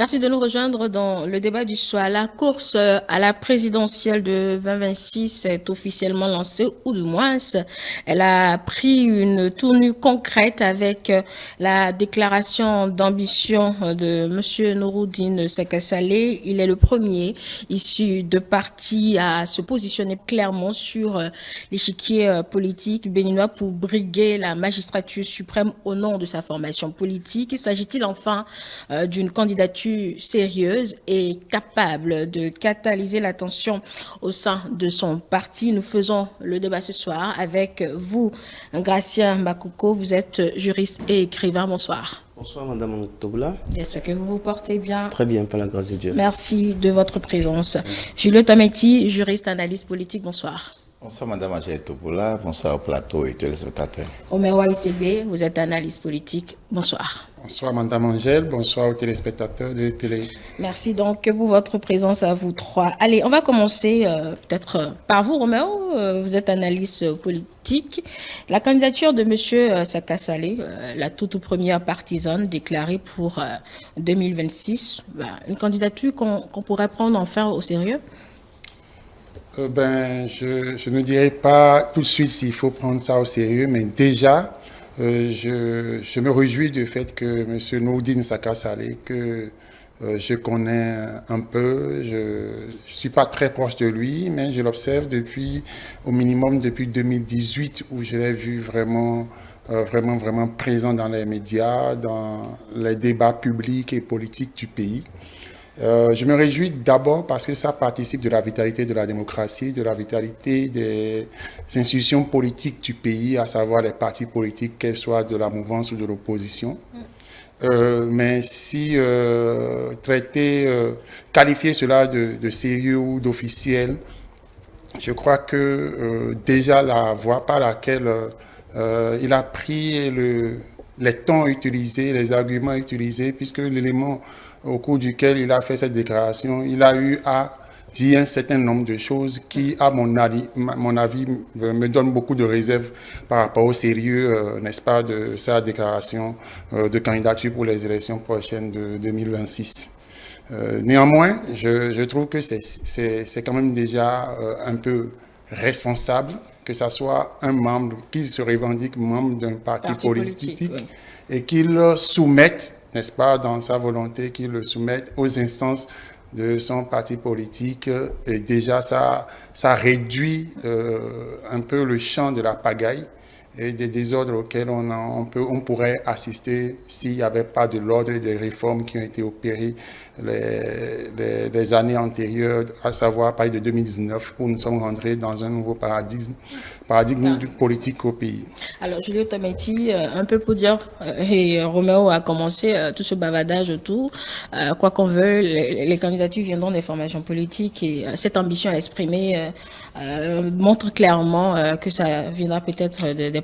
Merci de nous rejoindre dans le débat du soir. La course à la présidentielle de 2026 est officiellement lancée, ou du moins, elle a pris une tournure concrète avec la déclaration d'ambition de M. Nouroudine Sakasalé. Il est le premier issu de parti à se positionner clairement sur l'échiquier politique béninois pour briguer la magistrature suprême au nom de sa formation politique. S'agit-il enfin d'une candidature sérieuse et capable de catalyser l'attention au sein de son parti? Nous faisons le débat ce soir avec vous, Gracia Makouko. Vous êtes juriste et écrivain. Bonsoir. Bonsoir Madame Tobla. J'espère que vous vous portez bien. Très bien, par la grâce de Dieu. Merci de votre présence. Julio Tameti, juriste, analyste politique. Bonsoir. Bonsoir Madame Angèle Topola, bonsoir au plateau et téléspectateurs. Omer Waïsebe, vous êtes analyste politique. Bonsoir. Bonsoir Madame Angèle, bonsoir aux téléspectateurs de télé. Merci donc pour votre présence à vous trois. Allez, on va commencer peut-être par vous, Roméo. Vous êtes analyste politique. La candidature de M. Sakasalé, la toute première partisane déclarée pour 2026, une candidature qu'on pourrait prendre enfin au sérieux? Je ne dirais pas tout de suite s'il faut prendre ça au sérieux, mais déjà, je me réjouis du fait que M. Nouroudine Sakasalé, que je connais un peu, je ne suis pas très proche de lui, mais je l'observe au minimum depuis 2018, où je l'ai vu vraiment présent dans les médias, dans les débats publics et politiques du pays. Je me réjouis d'abord parce que ça participe de la vitalité de la démocratie, de la vitalité des institutions politiques du pays, à savoir les partis politiques, qu'elles soient de la mouvance ou de l'opposition. Mais si qualifier cela de sérieux ou d'officiel, je crois que déjà la voie par laquelle il a pris les tons utilisés, les arguments utilisés, puisque l'élément au cours duquel il a fait cette déclaration, il a eu à dire un certain nombre de choses qui, à mon avis, me donnent beaucoup de réserves par rapport au sérieux, n'est-ce pas, de sa déclaration de candidature pour les élections prochaines de 2026. Néanmoins, je trouve que c'est quand même déjà un peu responsable que ce soit un membre qui se revendique membre d'un parti politique oui. Et qu'il soumette, n'est-ce pas, dans sa volonté, qu'il le soumette aux instances de son parti politique. Et déjà, ça réduit un peu le champ de la pagaille et des désordres auxquels on pourrait assister s'il n'y avait pas de l'ordre et des réformes qui ont été opérées les années antérieures, à savoir à partir de 2019, où nous sommes rentrés dans un nouveau paradigme politique au pays. Alors, Julio Tometi, un peu pour dire, et Roméo a commencé tout ce bavardage autour, quoi qu'on veuille, les candidatures viendront des formations politiques et cette ambition exprimée montre clairement que ça viendra peut-être des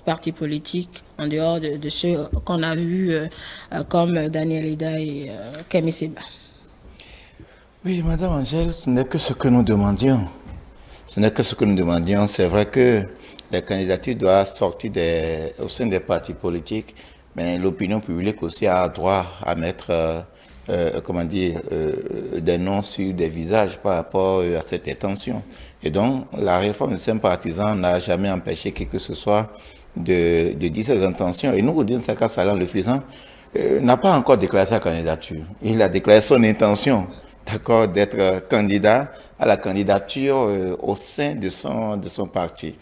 partis politiques en dehors de ceux qu'on a vus comme Daniel Eda et Kemi Seba. Oui, Madame Angèle, ce n'est que ce que nous demandions. Ce n'est que ce que nous demandions. C'est vrai que les candidatures doivent sortir au sein des partis politiques, mais l'opinion publique aussi a droit à mettre des noms sur des visages par rapport à cette intention. Et donc, la réforme des sympathisants n'a jamais empêché qui que ce soit de dire ses intentions. Et Nouroudine Sakasalé, en le faisant, n'a pas encore déclaré sa candidature. Il a déclaré son intention, d'accord, d'être candidat à la candidature au sein de son parti.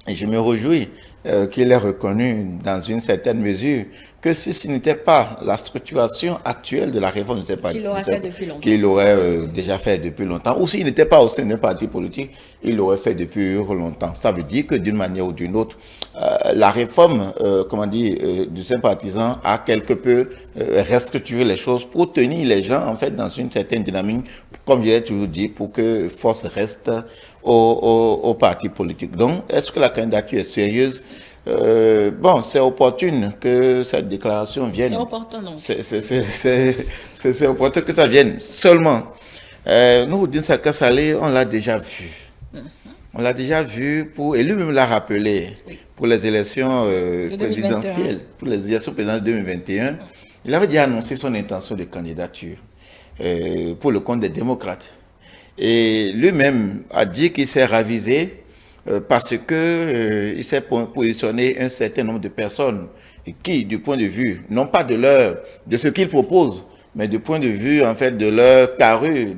Et je me réjouis qu'il ait reconnu dans une certaine mesure que si ce n'était pas la structuration actuelle de la réforme, je ne sais pas, qu'il l'aurait déjà fait depuis longtemps, ou s'il n'était pas au sein d'un parti politique, il l'aurait fait depuis longtemps. Ça veut dire que d'une manière ou d'une autre, la réforme, du sympathisant a quelque peu restructuré les choses pour tenir les gens en fait dans une certaine dynamique, comme je l'ai toujours dit, pour que force reste au parti politique. Donc, est-ce que la candidature est sérieuse? C'est opportune que cette déclaration vienne. C'est opportun, non? C'est opportun que ça vienne. Seulement, Nouroudine Sakasalé, on l'a déjà vu. On l'a déjà vu, et lui-même l'a rappelé, pour les élections présidentielles, pour les élections présidentielles 2021. Il avait déjà annoncé son intention de candidature pour le compte des démocrates. Et lui-même a dit qu'il s'est ravisé parce que il s'est positionné un certain nombre de personnes qui, du point de vue, non pas de ce qu'il propose, mais du point de vue, en fait, de leur carrure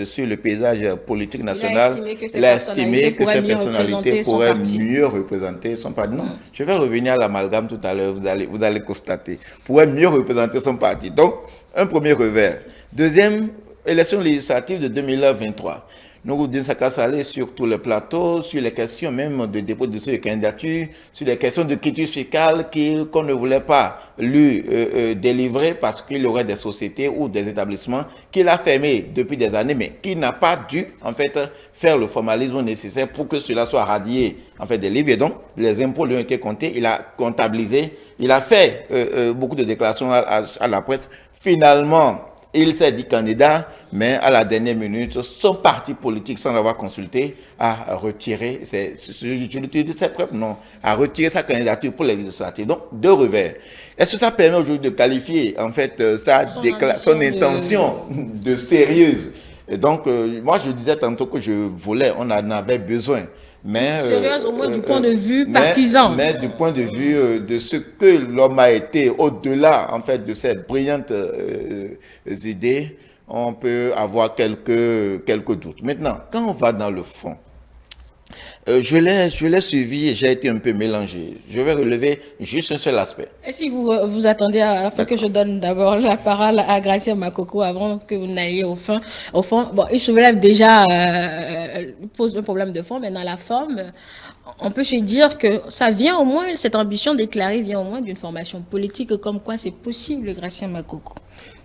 sur le paysage politique national, il a estimé que ces personnalités pourraient mieux représenter son parti. Non, je vais revenir à l'amalgame tout à l'heure, vous allez constater, pourrait mieux représenter son parti. Donc, un premier revers. Deuxième, élection législative de 2023. Nouroudine Saka Saleh sur tous les plateaux, sur les questions même de dépôt de dossier de candidature, sur les questions de quitus fiscale qu'on ne voulait pas lui délivrer parce qu'il y aurait des sociétés ou des établissements qu'il a fermés depuis des années, mais qui n'a pas dû en fait faire le formalisme nécessaire pour que cela soit radié en fait des livres. Et donc, les impôts lui ont été comptés, il a comptabilisé, il a fait beaucoup de déclarations à la presse. Finalement, il s'est dit candidat, mais à la dernière minute, son parti politique, sans l'avoir consulté, a retiré, a retiré sa candidature pour les législatives. Donc, deux revers. Est-ce que ça permet aujourd'hui de qualifier, en fait, son intention de sérieuse? Et donc, moi, je disais tantôt que on en avait besoin. Mais, sérieuse au moins du point de vue partisan. Mais du point de vue de ce que l'homme a été, au-delà en fait de cette brillante idée, on peut avoir quelques doutes. Maintenant, quand on va dans le fond, je l'ai suivi et j'ai été un peu mélangé. Je vais relever juste un seul aspect. Et si vous attendez afin que je donne d'abord la parole à Gracia Makoko avant que vous n'alliez au fond. Bon, il soulève déjà, pose un problème de fond, mais dans la forme, on peut se dire que ça vient au moins, cette ambition déclarée vient au moins d'une formation politique, comme quoi c'est possible, Gracia Makoko.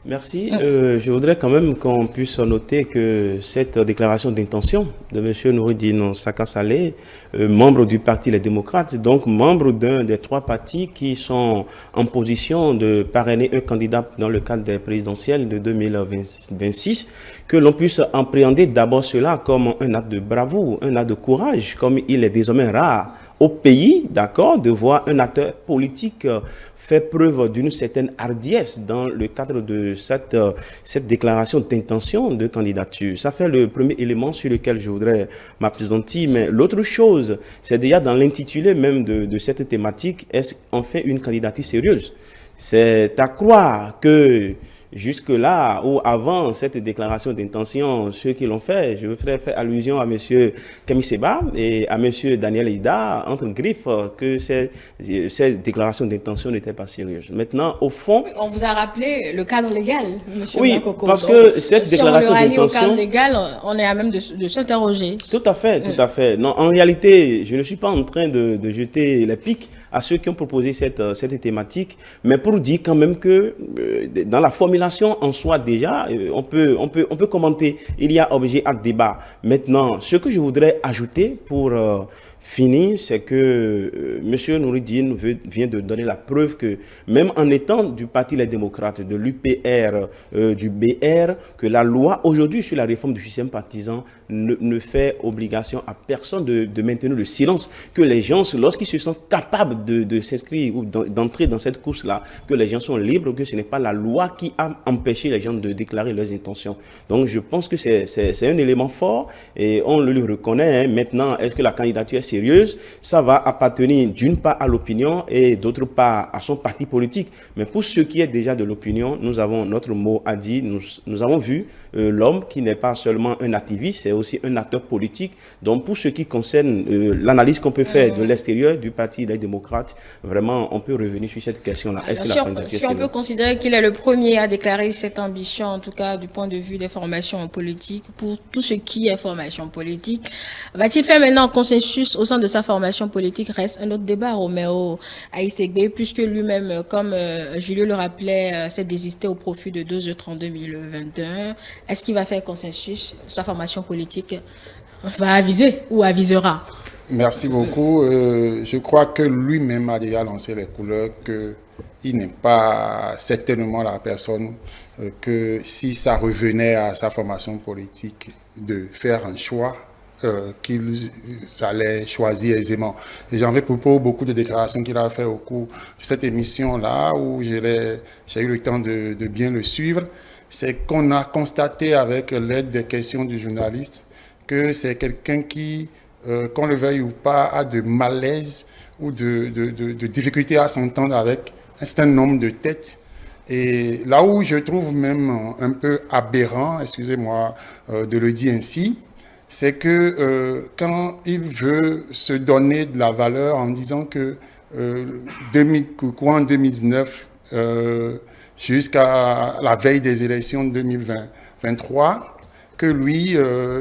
Merci. Je voudrais quand même qu'on puisse noter que cette déclaration d'intention de M. Nouroudine Saka Saleh, membre du Parti Les Démocrates, donc membre d'un des trois partis qui sont en position de parrainer un candidat dans le cadre des présidentielles de 2026, que l'on puisse appréhender d'abord cela comme un acte de bravoure, un acte de courage, comme il est désormais rare au pays, d'accord, de voir un acteur politique fait preuve d'une certaine hardiesse dans le cadre de cette déclaration d'intention de candidature. Ça fait le premier élément sur lequel je voudrais m'appesantir. Mais l'autre chose, c'est déjà dans l'intitulé même de cette thématique, est-ce qu'on fait une candidature sérieuse? C'est à croire que jusque-là, ou avant cette déclaration d'intention, ceux qui l'ont fait, je voudrais faire allusion à M. Kamiseba et à M. Daniel Ida, entre griffes, que ces déclarations d'intention n'étaient pas sérieuses. Maintenant, au fond... On vous a rappelé le cadre légal, M. Oui, Makoko. parce que cette déclaration d'intention... Si on le rallie au cadre légal, on est à même de s'interroger. Tout à fait, tout à fait. Non, en réalité, je ne suis pas en train de jeter les pics à ceux qui ont proposé cette thématique, mais pour dire quand même que dans la formulation en soi déjà, on peut commenter, il y a objet à débat. Maintenant, ce que je voudrais ajouter pour finir, c'est que M. Nouroudine vient de donner la preuve que même en étant du Parti Les Démocrates, de l'UPR, du BR, que la loi aujourd'hui sur la réforme du système partisan ne fait obligation à personne de maintenir le silence, que les gens, lorsqu'ils se sentent capables de s'inscrire ou d'entrer dans cette course-là, que les gens sont libres, que ce n'est pas la loi qui a empêché les gens de déclarer leurs intentions. Donc je pense que c'est un élément fort et on le lui reconnaît. Hein. Maintenant, est-ce que la candidature est sérieuse? Ça va appartenir d'une part à l'opinion et d'autre part à son parti politique. Mais pour ce qui est déjà de l'opinion, nous avons notre mot à dire. Nous avons vu l'homme qui n'est pas seulement un activiste, c'est aussi un acteur politique. Donc pour ce qui concerne l'analyse qu'on peut faire de l'extérieur du Parti des démocrates, vraiment on peut revenir sur cette question-là. Si on peut considérer qu'il est le premier à déclarer cette ambition, en tout cas du point de vue des formations politiques, pour tout ce qui est formation politique, va-t-il faire maintenant consensus au sein de sa formation politique? Reste un autre débat, Roméo Aïssegbe, puisque lui-même, comme Julio le rappelait, s'est désisté au profit de 2 autres en 2021. Est-ce qu'il va faire consensus? Sa formation politique va aviser ou avisera? Merci beaucoup. Je crois que lui-même a déjà lancé les couleurs, qu'il n'est pas certainement la personne que si ça revenait à sa formation politique de faire un choix qu'ils allaient choisir aisément. Et j'en vais pour beaucoup de déclarations qu'il a fait au cours de cette émission-là, où j'ai eu le temps de bien le suivre. C'est qu'on a constaté avec l'aide des questions du journaliste que c'est quelqu'un qui, qu'on le veuille ou pas, a de malaise ou de difficultés à s'entendre avec un certain nombre de têtes. Et là où je trouve même un peu aberrant, excusez-moi de le dire ainsi, c'est que quand il veut se donner de la valeur en disant que en 2019, jusqu'à la veille des élections de 2023, que lui,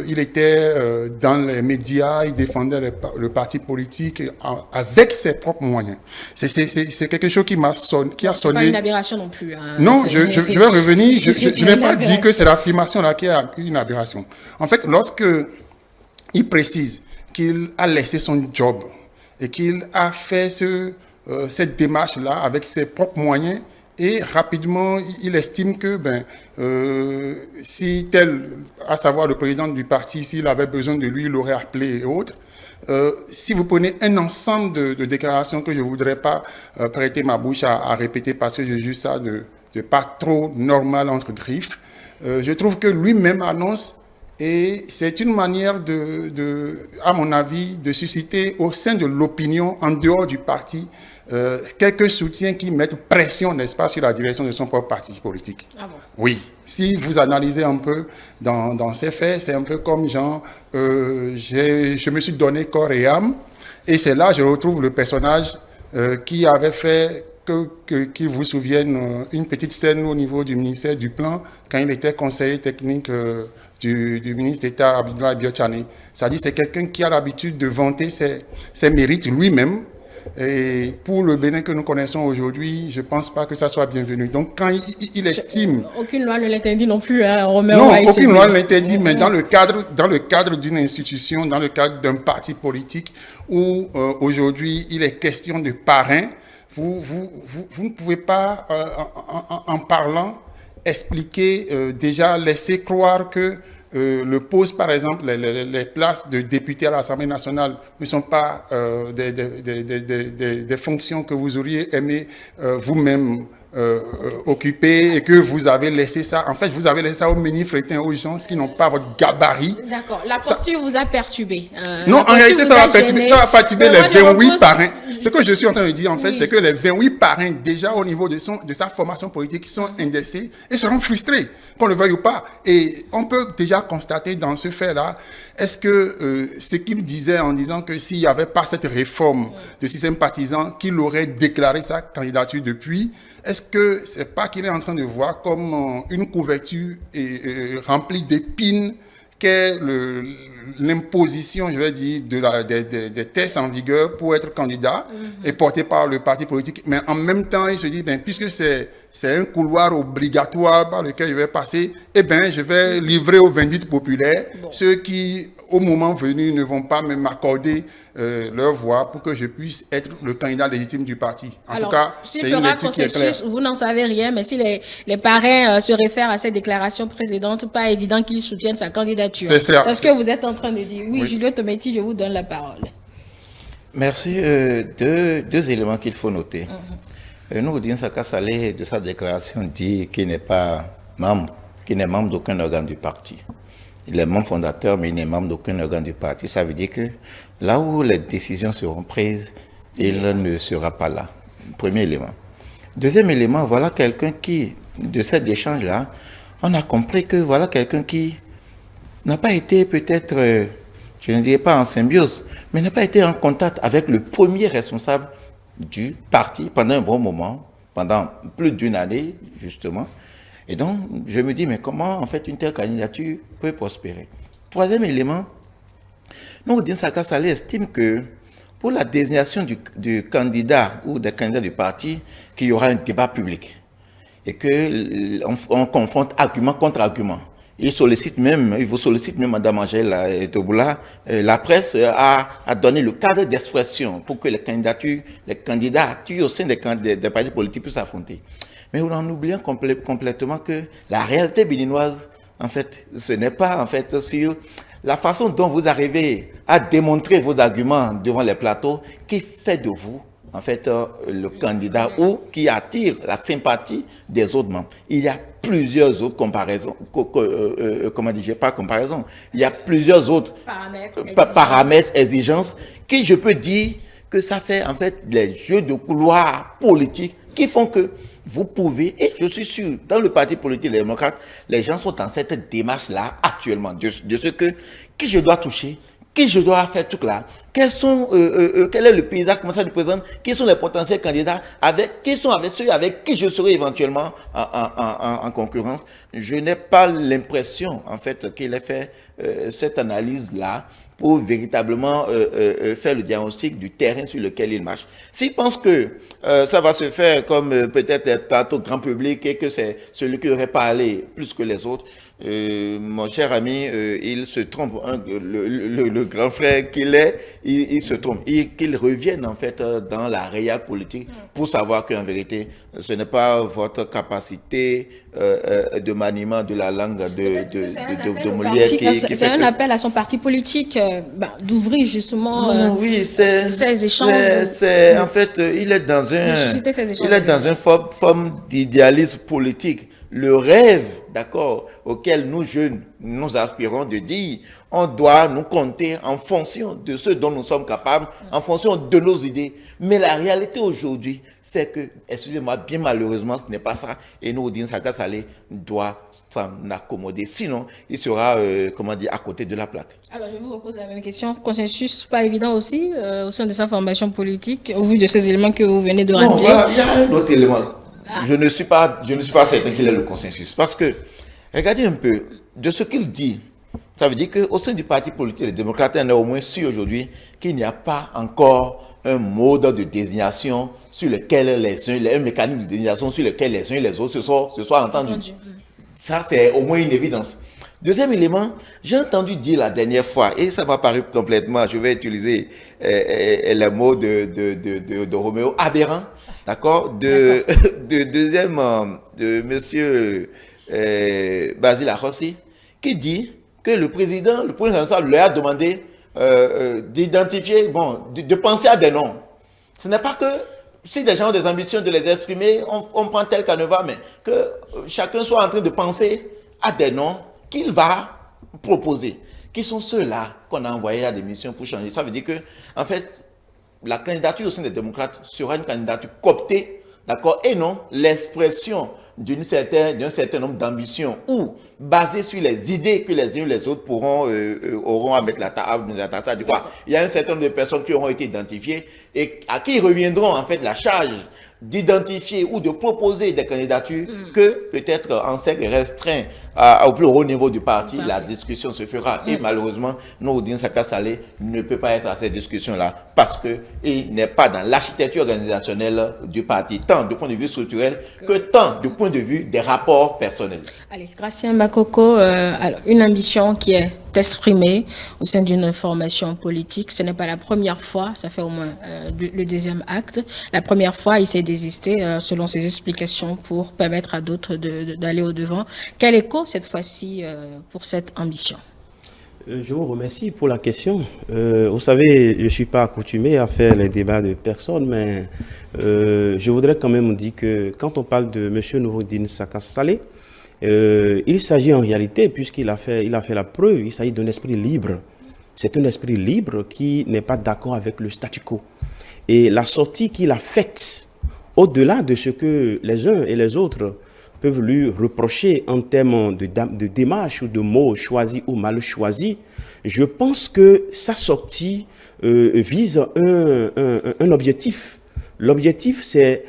il était dans les médias, il défendait le parti politique avec ses propres moyens. C'est quelque chose qui a sonné. C'est pas une aberration non plus. Hein. Non, je vais revenir. Je n'ai pas dit que c'est l'affirmation-là qui est une aberration. En fait, lorsque il précise qu'il a laissé son job et qu'il a fait cette démarche-là avec ses propres moyens, et rapidement, il estime que si tel, à savoir le président du parti, s'il avait besoin de lui, il l'aurait appelé et autres. Si vous prenez un ensemble de déclarations que je ne voudrais pas prêter ma bouche à répéter parce que je juge ça de pas trop normal entre griffes, je trouve que lui-même annonce, et c'est une manière à mon avis, de susciter au sein de l'opinion, en dehors du parti, quelques soutiens qui mettent pression, n'est-ce pas, sur la direction de son propre parti politique. Ah bon? Oui. Si vous analysez un peu dans ces faits, c'est un peu comme genre, je me suis donné corps et âme, et c'est là que je retrouve le personnage qui avait fait, qu'il vous souvienne, une petite scène au niveau du ministère du Plan, quand il était conseiller technique du ministre d'État Abdoulaye Biotchane. C'est-à-dire c'est quelqu'un qui a l'habitude de vanter ses mérites lui-même. Et pour le Bénin que nous connaissons aujourd'hui, je ne pense pas que ça soit bienvenu. Donc quand il estime... Aucune loi ne l'interdit non plus, hein, Romain. Non, aucune loi ne l'interdit, mais dans le cadre d'une institution, dans le cadre d'un parti politique, où aujourd'hui il est question de parrain, vous ne pouvez pas, en parlant, expliquer, déjà laisser croire que le poste, par exemple, les places de députés à l'Assemblée nationale ne sont pas des fonctions que vous auriez aimé vous-même occuper, et que vous avez laissé ça. En fait, vous avez laissé ça aux mini-frétins, aux gens qui n'ont pas votre gabarit. D'accord. La posture vous a perturbé. Non, en réalité, ça va perturber les 28 parrains. Ce que je suis en train de dire, en fait, c'est que les 28 parrains, déjà au niveau de sa formation politique, sont indexés et seront frustrés, qu'on le veuille ou pas. Et on peut déjà constater dans ce fait-là, est-ce que ce qu'il disait en disant que s'il n'y avait pas cette réforme de système partisan, qu'il aurait déclaré sa candidature depuis, est-ce que c'est pas qu'il est en train de voir comme une couverture remplie d'épines qu'est l'imposition, je vais dire, des tests en vigueur pour être candidat et porté par le parti politique. Mais en même temps, il se dit, puisque c'est un couloir obligatoire par lequel je vais passer, je vais livrer aux vindictes populaires ceux qui, au moment venu, ne vont pas m'accorder leur voix pour que je puisse être le candidat légitime du parti. En tout cas, c'est une lecture qui est claire. Vous n'en savez rien, mais si les parrains se réfèrent à cette déclaration précédente, pas évident qu'ils soutiennent sa candidature. C'est ce que vous êtes en train de dire. Oui. Julio Tometti, je vous donne la parole. Merci. Deux éléments qu'il faut noter. Noureddine Saka Saleh, de sa déclaration, dit qu'il n'est pas membre, d'aucun organe du parti. Il est membre fondateur, mais il n'est membre d'aucun organe du parti. Ça veut dire que là où les décisions seront prises, il ne sera pas là. Premier élément. Deuxième élément, voilà quelqu'un qui, de cet échange-là, on a compris que voilà quelqu'un qui n'a pas été peut-être, je ne dirais pas en symbiose, mais n'a pas été en contact avec le premier responsable du parti pendant un bon moment, pendant plus d'une année, justement. Et donc, je me dis, mais comment, en fait, une telle candidature peut prospérer? Troisième élément, Noureddine Saka Saleh estime que pour la désignation du candidat ou des candidats du parti, qu'il y aura un débat public et qu'on confronte argument contre argument. Il vous sollicite même, Mme Angèle Toboula, la presse a donné le cadre d'expression pour que les candidatures au sein des partis politiques puissent s'affronter. Mais en oubliant complètement que la réalité béninoise, en fait, ce n'est pas en fait sur la façon dont vous arrivez à démontrer vos arguments devant les plateaux qui fait de vous, en fait, le candidat ou qui attire la sympathie des autres membres. Il y a plusieurs autres comparaisons, comment dire, pas comparaison, il y a plusieurs autres paramètres, exigences, qui je peux dire que ça fait en fait les jeux de couloir politiques qui font que vous pouvez, et je suis sûr, dans le parti politique des démocrates, les gens sont dans cette démarche-là actuellement, de ce que, qui je dois toucher, qui je dois faire tout là, quel est le paysage, comment ça représente, qui sont les potentiels candidats, qui sont avec ceux avec qui je serai éventuellement en concurrence. Je n'ai pas l'impression, en fait, qu'il ait fait cette analyse-là pour véritablement faire le diagnostic du terrain sur lequel il marche. S'il pense que ça va se faire comme peut-être un plateau grand public et que c'est celui qui aurait parlé plus que les autres, mon cher ami, il se trompe. Le grand frère qu'il est, il se trompe. Qu'il revienne en fait dans la réelle politique pour savoir qu'en vérité, ce n'est pas votre capacité de maniement de la langue de Molière qui c'est un appel à son parti politique d'ouvrir justement ces échanges. En fait, il est dans une forme d'idéalisme politique. Le rêve, d'accord, auquel nous jeunes, nous aspirons de dire, on doit nous compter en fonction de ce dont nous sommes capables, en fonction de nos idées. Mais la réalité aujourd'hui fait que, excusez-moi, bien malheureusement, ce n'est pas ça. Et nous, Oudin Saka Saleh doit s'en accommoder. Sinon, il sera, à côté de la plaque. Alors, je vous repose la même question. Consensus, pas évident aussi, au sein de sa formation politique, au vu de ces éléments que vous venez de rappeler. Non, voilà, il y a un autre élément. Je ne suis pas certain qu'il ait le consensus. Parce que, regardez un peu, de ce qu'il dit, ça veut dire qu'au sein du parti politique des démocrates, on est au moins sûr aujourd'hui qu'il n'y a pas encore un mode de désignation sur lequel un mécanisme de désignation sur lequel les uns et les autres se soient entendus. Ça, c'est au moins une évidence. Deuxième élément, j'ai entendu dire la dernière fois, et ça m'a paru complètement, je vais utiliser les mots de Roméo, aberrant, d'accord, de monsieur Basile Arossi, qui dit que le président responsable lui a demandé d'identifier, de penser à des noms. Ce n'est pas que si des gens ont des ambitions de les exprimer, on prend tel canevas, mais que chacun soit en train de penser à des noms qu'il va proposer, qui sont ceux-là qu'on a envoyés à des missions pour changer. Ça veut dire que, en fait, la candidature au sein des démocrates sera une candidature cooptée, d'accord, et non l'expression d'un certain nombre d'ambitions ou basée sur les idées que les uns et les autres auront à mettre la table. Il y a un certain nombre de personnes qui auront été identifiées et à qui reviendront en fait la charge d'identifier ou de proposer des candidatures que peut-être en cercle restreint au plus haut niveau du parti, la discussion se fera. Et malheureusement, Oudin Saka Saleh ne peut pas être à cette discussion-là parce qu'il n'est pas dans l'architecture organisationnelle du parti, tant du point de vue structurel que tant du point de vue des rapports personnels. Allez, Gratien Bakoko, alors, une ambition qui est exprimée au sein d'une formation politique. Ce n'est pas la première fois, ça fait au moins le deuxième acte. La première fois, il s'est désisté selon ses explications pour permettre à d'autres d'aller au-devant. Quel écho cette fois-ci pour cette ambition? Je vous remercie pour la question. Vous savez, je ne suis pas accoutumé à faire les débats de personnes, mais je voudrais quand même dire que quand on parle de M. Nouroudine Saka Saleh, il s'agit en réalité, puisqu'il a fait la preuve, il s'agit d'un esprit libre. C'est un esprit libre qui n'est pas d'accord avec le statu quo. Et la sortie qu'il a faite, au-delà de ce que les uns et les autres peuvent lui reprocher en termes de démarche ou de mots choisis ou mal choisis, je pense que sa sortie vise un objectif. L'objectif, c'est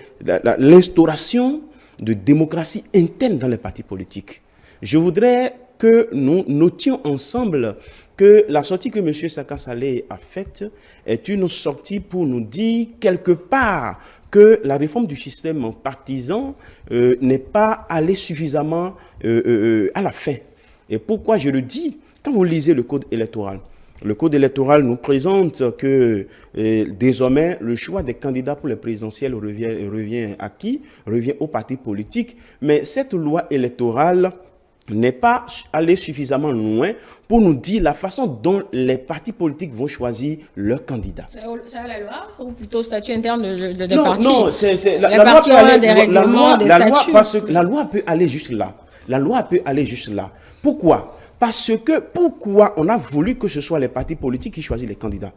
l'instauration de démocratie interne dans les partis politiques. Je voudrais que nous notions ensemble que la sortie que M. Saka Saleh a faite est une sortie pour nous dire quelque part que la réforme du système partisan n'est pas allée suffisamment à la fin. Et pourquoi je le dis? Quand vous lisez le code électoral nous présente que désormais le choix des candidats pour les présidentielles revient à qui? Revient aux partis politiques. Mais cette loi électorale n'est pas allé suffisamment loin pour nous dire la façon dont les partis politiques vont choisir leurs candidats. C'est la loi ou plutôt le statut interne des Non, partis? non, les partis ont des règlements, des statuts. Parce que la loi peut aller juste là. La loi peut aller juste là. Pourquoi? Pourquoi on a voulu que ce soit les partis politiques qui choisissent les candidats?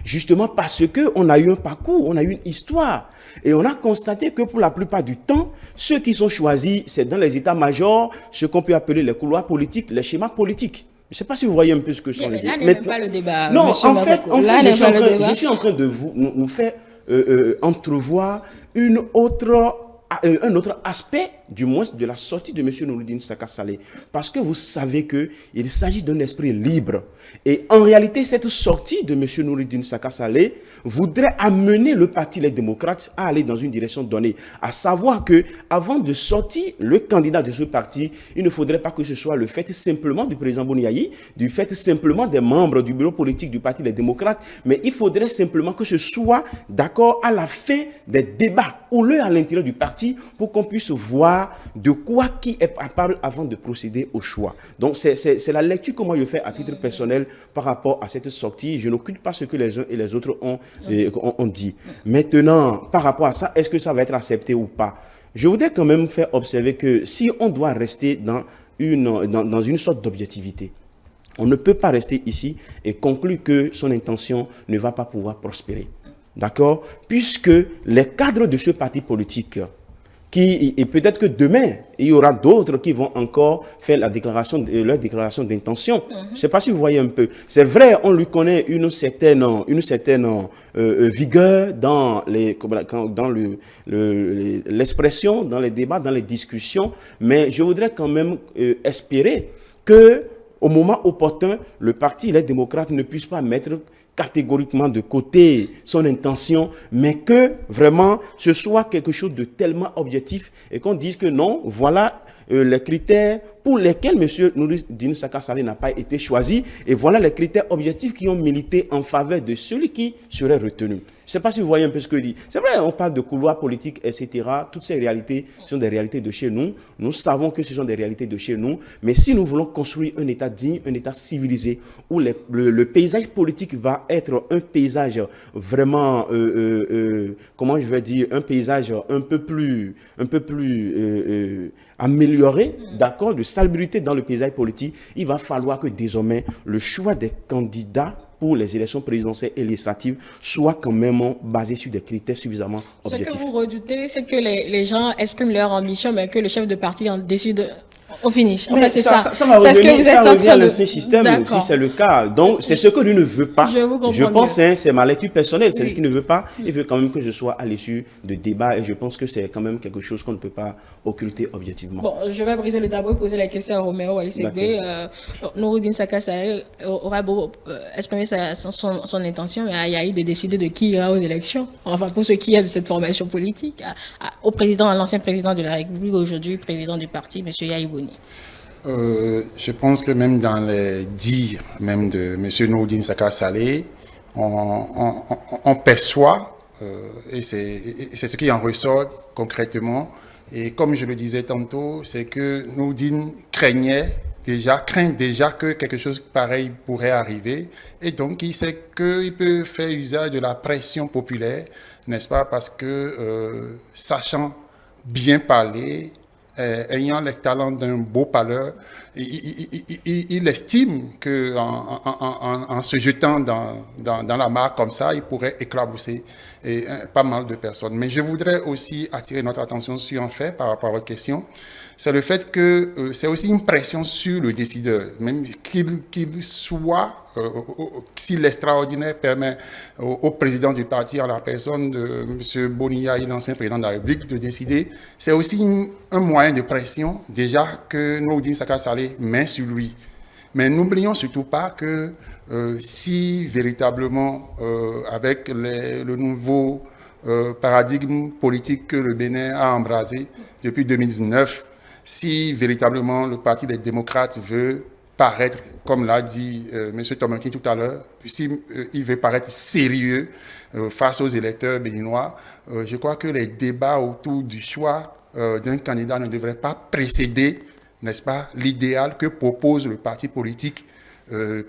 Justement parce qu'on a eu un parcours, on a eu une histoire. Et on a constaté que pour la plupart du temps, ceux qui sont choisis, c'est dans les états-majors, ce qu'on peut appeler les couloirs politiques, les schémas politiques. Je ne sais pas si vous voyez un peu ce que sont les débats. Là n'est même pas le débat. Non, en fait je suis en train de nous faire entrevoir un autre aspect, du moins, de la sortie de M. Noureddine Saka Saleh. Parce que vous savez qu'il s'agit d'un esprit libre. Et en réalité, cette sortie de M. Noureddine Saka Saleh voudrait amener le Parti Les Démocrates à aller dans une direction donnée. À savoir que, avant de sortir le candidat de ce parti, il ne faudrait pas que ce soit le fait simplement du président Boniaï, du fait simplement des membres du bureau politique du Parti Les Démocrates, mais il faudrait simplement que ce soit d'accord à la fin des débats ou à l'intérieur du parti pour qu'on puisse voir de quoi qui est capable avant de procéder au choix. Donc, c'est la lecture que moi je fais à titre personnel par rapport à cette sortie. Je n'occupe pas ce que les uns et les autres ont dit. Maintenant, par rapport à ça, est-ce que ça va être accepté ou pas? Je voudrais quand même faire observer que si on doit rester dans une sorte d'objectivité, on ne peut pas rester ici et conclure que son intention ne va pas pouvoir prospérer. D'accord? Puisque les cadres de ce parti politique, et peut-être que demain, il y aura d'autres qui vont encore faire leur déclaration d'intention. Je ne sais pas si vous voyez un peu. C'est vrai, on lui connaît une certaine vigueur dans l'expression, dans les débats, dans les discussions, mais je voudrais quand même espérer que au moment opportun, le Parti Les Démocrates ne puisse pas mettre catégoriquement de côté son intention, mais que vraiment ce soit quelque chose de tellement objectif et qu'on dise que non, voilà les critères pour lesquels M. Noureddine Saka Saleh n'a pas été choisi et voilà les critères objectifs qui ont milité en faveur de celui qui serait retenu. Je ne sais pas si vous voyez un peu ce que je dis. C'est vrai, on parle de couloir politique, etc. Toutes ces réalités sont des réalités de chez nous. Nous savons que ce sont des réalités de chez nous. Mais si nous voulons construire un État digne, un État civilisé, où le paysage politique va être un paysage vraiment, comment je vais dire, un paysage un peu plus amélioré, d'accord, de salubrité dans le paysage politique, il va falloir que désormais le choix des candidats pour les élections présidentielles et législatives soit quand même basé sur des critères suffisamment objectifs. Ce que vous redoutez, c'est que les gens expriment leur ambition, mais que le chef de parti en décide au finish. En fait, c'est ça. Ça va revenir, ce que vous êtes en train de... système, si c'est le cas. Donc, c'est ce que lui ne veut pas. Je pense, c'est ma lecture personnelle, c'est ce qu'il ne veut pas. Il veut quand même que je sois à l'issue de débats et je pense que c'est quand même quelque chose qu'on ne peut pas occulter objectivement. Bon, je vais briser le tabou et poser la question à Roméo Aïssegbe. Noureddine Saka Saleh aura beau exprimer son intention, mais il y a eu de décider de qui ira aux élections. Enfin, pour ce qui est de cette formation politique, à l'ancien président de la République, aujourd'hui président du parti, M. Yahya Boni. Je pense que même dans les dires même de M. Noureddine Saka Saleh, on perçoit, et c'est ce qui en ressort concrètement, et comme je le disais tantôt, c'est que Noureddine craint déjà que quelque chose pareil pourrait arriver, et donc il sait qu'il peut faire usage de la pression populaire, n'est-ce pas, parce que sachant bien parler, ayant les talents d'un beau parleur, il estime qu'en se jetant dans la mare comme ça, il pourrait éclabousser pas mal de personnes. Mais je voudrais aussi attirer notre attention sur un fait par rapport à votre question. C'est le fait que c'est aussi une pression sur le décideur, même qu'il soit, si l'extraordinaire permet au président du parti, en la personne de M. Boniaï, l'ancien président de la République, de décider, c'est aussi un moyen de pression, déjà que Noureddine Saka Saleh met sur lui. Mais n'oublions surtout pas que si véritablement, avec le nouveau paradigme politique que le Bénin a embrasé depuis 2019, si véritablement le Parti des démocrates veut paraître, comme l'a dit M. Tomenkin tout à l'heure, s'il veut paraître sérieux face aux électeurs béninois, je crois que les débats autour du choix d'un candidat ne devraient pas précéder n'est-ce pas, l'idéal que propose le parti politique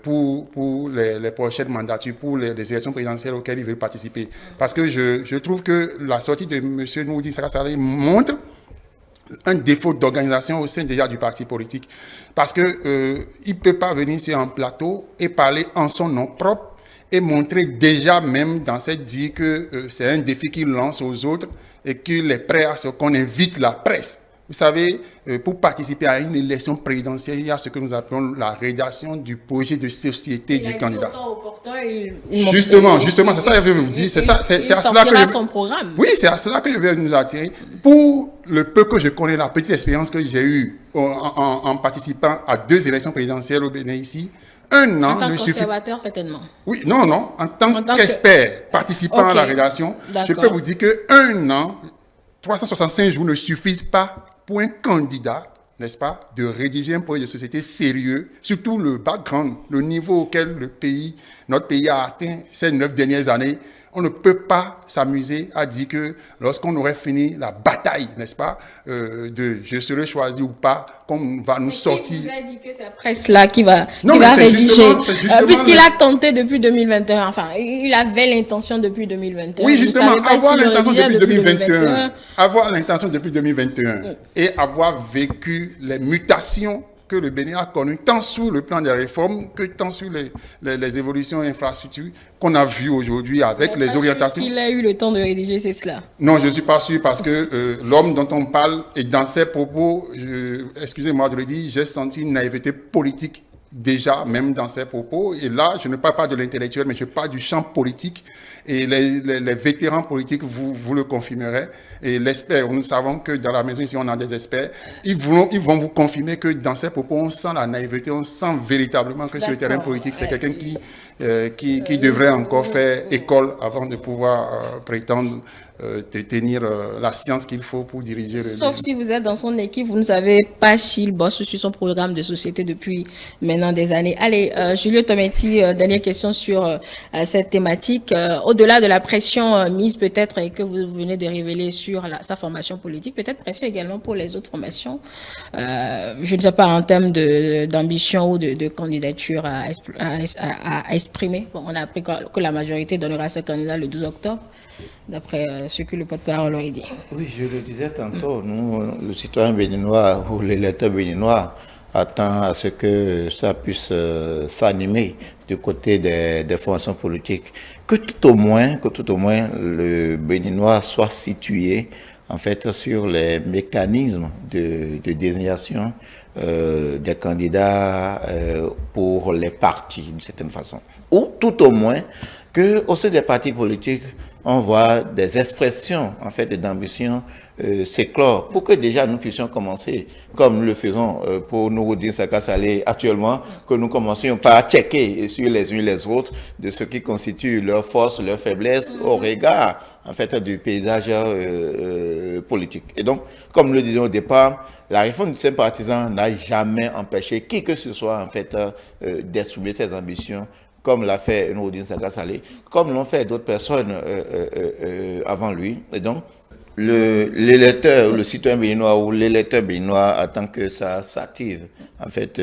pour les prochaines mandatures, pour les élections présidentielles auxquelles il veut participer. Parce que je trouve que la sortie de M. Nouroudine Saka Saleh montre un défaut d'organisation au sein déjà du parti politique. Parce qu'il ne peut pas venir sur un plateau et parler en son nom propre et montrer déjà même dans cette dit que c'est un défi qu'il lance aux autres et qu'il est prêt à ce qu'on invite la presse. Vous savez, pour participer à une élection présidentielle, il y a ce que nous appelons la rédaction du projet de société du candidat. Justement, c'est ça que je veux vous dire. C'est à cela que son programme. Oui, c'est à cela que je veux nous attirer. Pour le peu que je connais, la petite expérience que j'ai eue en participant à 2 élections présidentielles au Bénin ici, un an en tant ne que suffit. conservateur, certainement. Oui, non, en tant qu'expert participant à la rédaction, je peux vous dire qu'un an, 365 jours ne suffisent pas pour un candidat, n'est-ce pas, de rédiger un projet de société sérieux, surtout le background, le niveau auquel notre pays a atteint ces 9 dernières années. On ne peut pas s'amuser à dire que lorsqu'on aurait fini la bataille, n'est-ce pas, de je serai choisi ou pas, qu'on va nous sortir. Qui vous a dit que c'est la presse-là qui va rédiger, puisqu'il a tenté depuis 2021, enfin, il avait l'intention depuis 2021. Oui, justement, avoir l'intention depuis 2021, avoir l'intention depuis 2021 et avoir vécu les mutations que le Bénin a connu, tant sur le plan des réformes que tant sur les évolutions infrastructures qu'on a vues aujourd'hui avec les orientations. Il a eu le temps de rédiger, c'est cela? Non, je ne suis pas sûr parce que l'homme dont on parle et dans ses propos, excusez-moi de le dire, j'ai senti une naïveté politique déjà, même dans ses propos. Et là, je ne parle pas de l'intellectuel, mais je parle du champ politique. Et les vétérans politiques vous le confirmerez. Et l'expert, nous savons que dans la maison ici, on a des experts. Ils vont vous confirmer que dans ces propos, on sent la naïveté, on sent véritablement que sur le terrain politique, c'est quelqu'un qui devrait encore faire école avant de pouvoir prétendre tenir la science qu'il faut pour diriger le Sauf si vous êtes dans son équipe, vous ne savez pas s'il bosse sur son programme de société depuis maintenant des années. Allez, Julio Tometti, dernière question sur cette thématique. Au-delà de la pression mise peut-être et que vous venez de révéler sur sa formation politique, peut-être pression également pour les autres formations, je ne sais pas en termes d'ambition ou de candidature à exprimer. Bon, on a appris que la majorité donnera ce candidat le 12 octobre. D'après ce que le porte-parole aurait dit. Oui, je le disais tantôt, nous, le citoyen béninois ou l'électeur béninois attend à ce que ça puisse s'animer du côté des formations politiques. Que tout au moins, le béninois soit situé en fait sur les mécanismes de désignation des candidats pour les partis d'une certaine façon. Ou tout au moins qu'au sein des partis politiques, on voit des expressions en fait d'ambition s'éclore pour que déjà nous puissions commencer, comme nous le faisons pour Nouroudine Saka Saleh actuellement, que nous commencions par checker sur les uns les autres de ce qui constitue leurs forces, leurs faiblesses au regard en fait du paysage politique. Et donc, comme nous le disions au départ, la réforme du système partisan n'a jamais empêché qui que ce soit en fait d'exprimer ses ambitions, comme l'a fait Nouroudine Saka Saleh, comme l'ont fait d'autres personnes avant lui. Et donc, l'électeur, le citoyen béninois ou l'électeur béninois attend que ça s'active, en fait,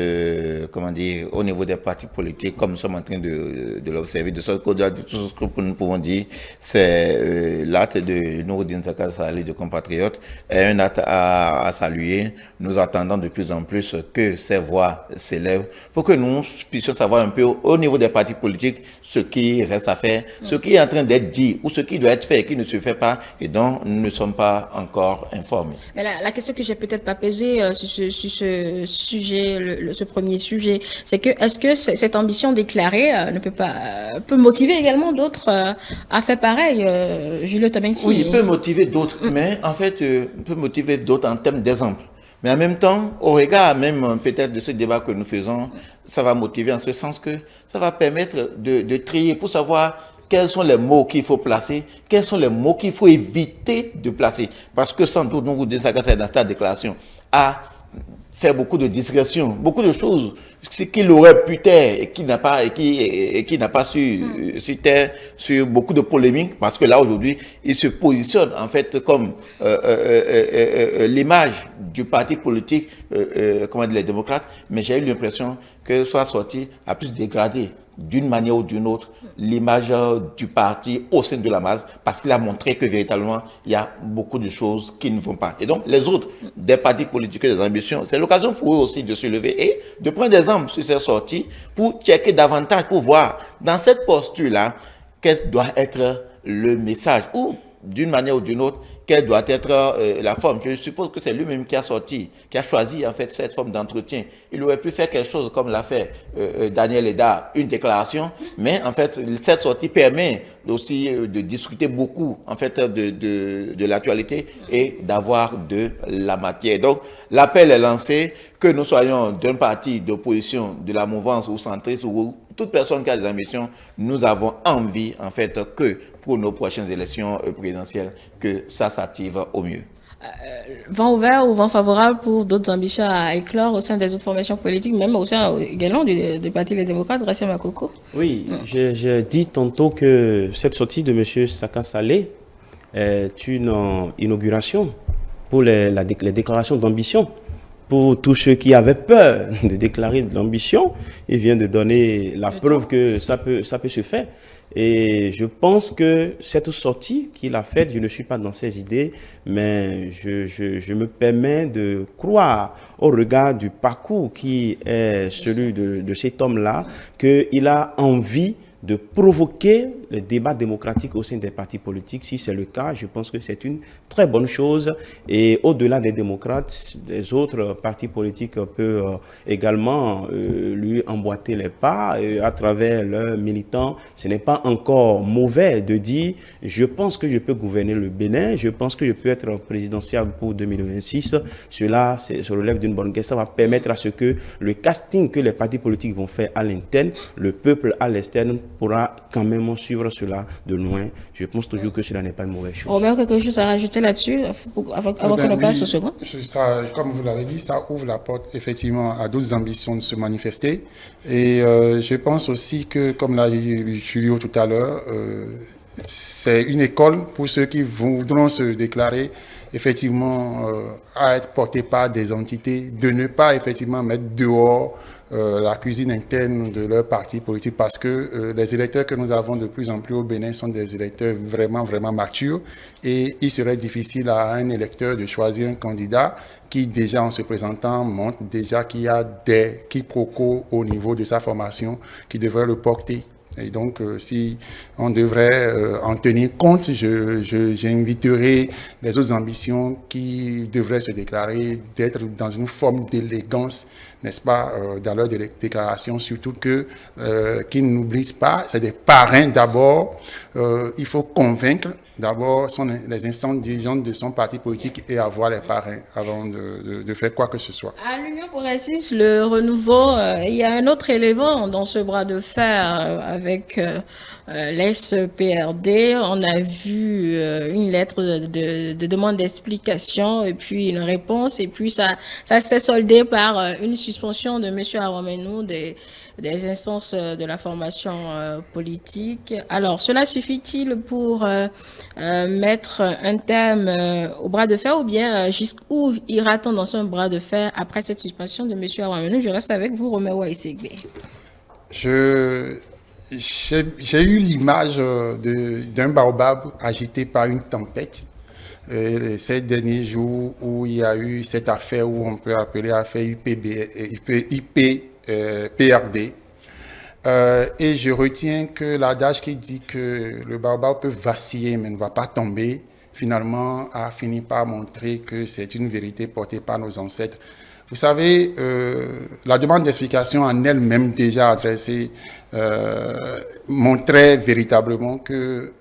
comment dire, au niveau des partis politiques, comme nous sommes en train de l'observer, de sorte qu'au-delà de tout ce que nous pouvons dire, c'est l'acte de Nouroudine Saka Saleh, de compatriotes, est un acte à saluer. Nous attendons de plus en plus que ces voix s'élèvent pour que nous puissions savoir un peu au niveau des partis politiques ce qui reste à faire, ce qui est en train d'être dit ou ce qui doit être fait et qui ne se fait pas et dont nous ne sommes pas encore informés. Mais la question que j'ai peut-être pas posée sur ce sujet, ce premier sujet, c'est que est-ce que cette ambition déclarée peut motiver également d'autres à faire pareil, Julio Tometti? Oui, il peut motiver d'autres, mais en fait, il peut motiver d'autres en termes d'exemple. Mais en même temps, au regard même peut-être de ce débat que nous faisons, ça va motiver en ce sens que ça va permettre de trier pour savoir quels sont les mots qu'il faut placer, quels sont les mots qu'il faut éviter de placer. Parce que sans doute, nous vous disons ça dans ta déclaration, faire beaucoup de discrétion, beaucoup de choses qu'il aurait pu taire et qui n'a pas, qui n'a pas su taire sur beaucoup de polémiques, parce que là, aujourd'hui, il se positionne, en fait, comme l'image du parti politique, comment dire, les démocrates, mais j'ai eu l'impression que soit sorti à plus dégradé d'une manière ou d'une autre l'image du parti au sein de la masse, parce qu'il a montré que véritablement il y a beaucoup de choses qui ne vont pas. Et donc les autres des partis politiques et des ambitions, c'est l'occasion pour eux aussi de se lever et de prendre des exemples sur ces sorties pour checker davantage, pour voir dans cette posture-là quel doit être le message ou d'une manière ou d'une autre, quelle doit être la forme. Je suppose que c'est lui-même qui a sorti, qui a choisi en fait cette forme d'entretien. Il aurait pu faire quelque chose comme l'a fait Daniel Eda, une déclaration, mais en fait cette sortie permet aussi de discuter beaucoup en fait de l'actualité et d'avoir de la matière. Donc l'appel est lancé, que nous soyons d'un parti d'opposition, de la mouvance ou centriste ou toute personne qui a des ambitions, nous avons envie en fait que pour nos prochaines élections présidentielles, que ça s'active au mieux. Vent ouvert ou vent favorable pour d'autres ambitions à éclore au sein des autres formations politiques, même au sein également du Parti Les Démocrates, Gracia Makoko? Oui, j'ai dit tantôt que cette sortie de M. Saka Saleh est une inauguration pour les déclarations d'ambition. Pour tous ceux qui avaient peur de déclarer de l'ambition, il vient de donner la preuve que ça peut se faire. Et je pense que cette sortie qu'il a faite, je ne suis pas dans ses idées, mais je me permets de croire au regard du parcours qui est celui de cet homme-là, qu'il a envie de provoquer le débat démocratique au sein des partis politiques. Si c'est le cas, je pense que c'est une très bonne chose. Et au-delà des démocrates, les autres partis politiques peuvent également lui emboîter les pas à travers leurs militants. Ce n'est pas encore mauvais de dire « je pense que je peux gouverner le Bénin, je pense que je peux être présidentiel pour 2026 ». Cela se relève d'une bonne guerre. Ça va permettre à ce que le casting que les partis politiques vont faire à l'interne, le peuple à l'externe pourra quand même suivre cela de loin. Je pense toujours que cela n'est pas une mauvaise chose. Robert, quelque chose à rajouter là-dessus avant qu'on ne passe au second? Ça, comme vous l'avez dit, ça ouvre la porte effectivement à d'autres ambitions de se manifester. Et je pense aussi que, comme l'a dit Julio tout à l'heure, c'est une école pour ceux qui voudront se déclarer effectivement à être portés par des entités, de ne pas effectivement mettre dehors la cuisine interne de leur parti politique, parce que les électeurs que nous avons de plus en plus au Bénin sont des électeurs vraiment, vraiment matures, et il serait difficile à un électeur de choisir un candidat qui déjà en se présentant montre déjà qu'il y a des quiproquos au niveau de sa formation qui devraient le porter. Et donc, si on devrait en tenir compte, j'inviterai les autres ambitions qui devraient se déclarer d'être dans une forme d'élégance, n'est-ce pas, dans leur déclaration, surtout que qu'ils n'oublient pas, c'est des parrains d'abord. Il faut convaincre d'abord les instances dirigeantes de son parti politique et avoir les parrains avant de faire quoi que ce soit. À l'Union progressiste, le renouveau, il y a un autre élément dans ce bras de fer avec l'ex-PRD. On a vu une lettre de demande d'explication et puis une réponse, et puis ça s'est soldé par une suspension de M. Aramenou des instances de la formation politique. Alors, cela suffit-il pour mettre un terme au bras de fer, ou bien jusqu'où ira-t-on dans ce bras de fer après cette suspension de M. Aramenou? Je reste avec vous, Roméo Waïségbe. J'ai eu l'image d'un baobab agité par une tempête. Ces derniers jours où il y a eu cette affaire où on peut appeler affaire PRD. Et je retiens que l'adage qui dit que le baobab peut vaciller mais ne va pas tomber, finalement a fini par montrer que c'est une vérité portée par nos ancêtres. Vous savez, la demande d'explication en elle-même déjà adressée montrait véritablement que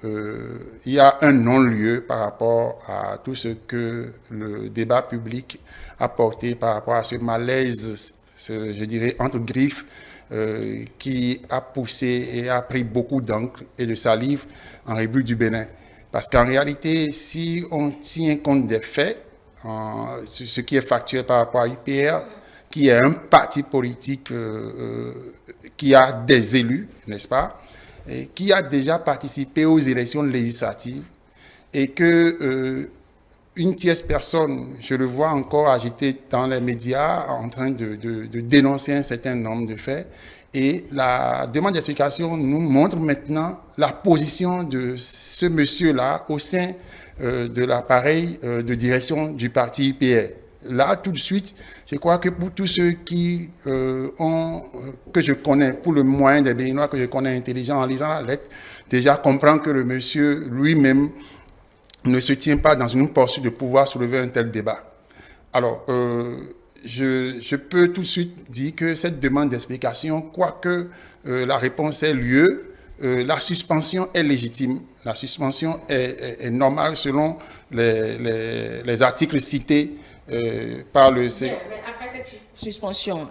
il y a un non-lieu par rapport à tout ce que le débat public a porté par rapport à ce malaise, je dirais, entre griffes, qui a poussé et a pris beaucoup d'encre et de salive en République du Bénin. Parce qu'en réalité, si on tient compte des faits, ce qui est factuel par rapport à UPR, qui est un parti politique qui a des élus, n'est-ce pas, et qui a déjà participé aux élections législatives, et que une tierce personne, je le vois encore agité dans les médias en train de dénoncer un certain nombre de faits. Et la demande d'explication nous montre maintenant la position de ce monsieur-là au sein de l'appareil de direction du parti IPR. Là, tout de suite, je crois que pour tous ceux qui que je connais, pour le moyen des Béninois que je connais intelligents en lisant la lettre, déjà comprendre que le monsieur lui-même ne se tient pas dans une posture de pouvoir soulever un tel débat. Alors, je peux tout de suite dire que cette demande d'explication, quoique la réponse ait lieu, la suspension est légitime. La suspension est normale selon les articles cités par le... Mais après cette suspension,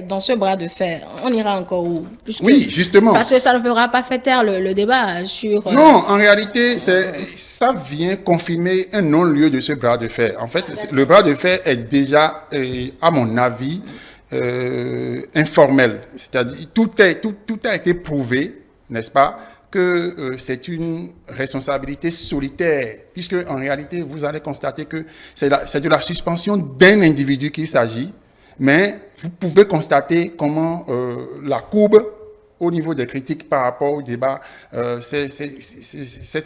dans ce bras de fer, on ira encore où? Oui, justement. Parce que ça ne fera pas faire taire le débat sur... Non, en réalité, ça vient confirmer un non-lieu de ce bras de fer. En fait, le bras de fer est déjà, à mon avis, informel. C'est-à-dire, tout a été prouvé, n'est-ce pas, que c'est une responsabilité solitaire, puisque en réalité, vous allez constater que c'est de la suspension d'un individu qu'il s'agit, mais vous pouvez constater comment la courbe au niveau des critiques par rapport au débat s'est